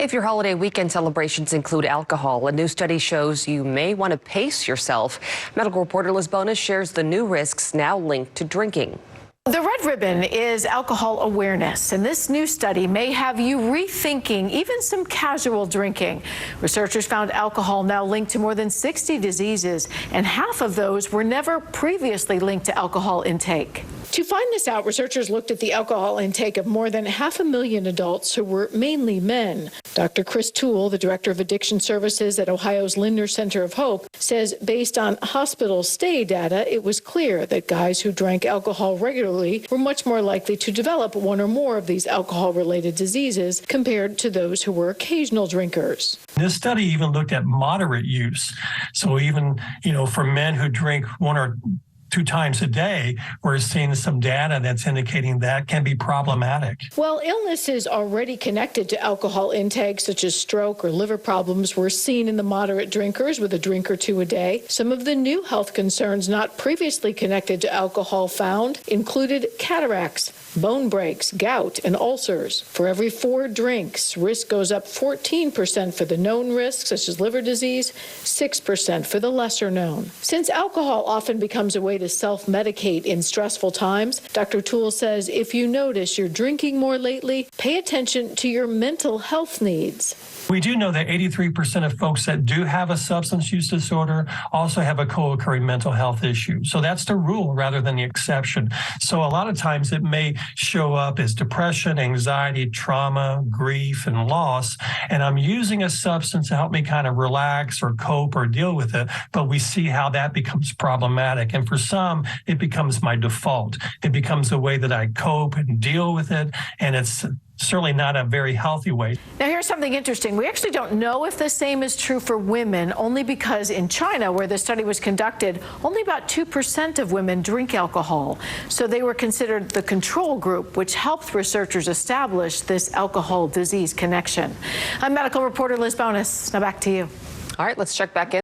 If your holiday weekend celebrations include alcohol, a new study shows you may want to pace yourself. Medical reporter Liz Bonas shares the new risks now linked to drinking. The red ribbon is alcohol awareness, and this new study may have you rethinking even some casual drinking. Researchers found alcohol now linked to more than 60 diseases, and half of those were never previously linked to alcohol intake. To find this out, researchers looked at the alcohol intake of more than 500,000 adults who were mainly men. Dr. Chris Toole, the director of addiction services at Ohio's Lindner Center of Hope, says based on hospital stay data, it was clear that guys who drank alcohol regularly were much more likely to develop one or more of these alcohol-related diseases compared to those who were occasional drinkers. This study even looked at moderate use. So even, for men who drink 1 or 2 times a day, we're seeing some data that's indicating that can be problematic. While illnesses already connected to alcohol intake, such as stroke or liver problems, were seen in the moderate drinkers with a drink or 2 a day, some of the new health concerns not previously connected to alcohol found included cataracts, bone breaks, gout, and ulcers. For every 4 drinks, risk goes up 14% for the known risks, such as liver disease, 6% for the lesser known. Since alcohol often becomes a way to self-medicate in stressful times, Dr. Toole says if you notice you're drinking more lately, pay attention to your mental health needs. We do know that 83% of folks that do have a substance use disorder also have a co-occurring mental health issue. So that's the rule rather than the exception. So a lot of times it may show up as depression, anxiety, trauma, grief, and loss. And I'm using a substance to help me kind of relax or cope or deal with it. But we see how that becomes problematic. And for some, it becomes my default. It becomes a way that I cope and deal with it. And it's certainly not a very healthy way. Now, here's something interesting. We actually don't know if the same is true for women, only because in China, where the study was conducted, only about 2% of women drink alcohol. So they were considered the control group, which helped researchers establish this alcohol disease connection. I'm medical reporter Liz Bonas. Now back to you. All right, let's check back in.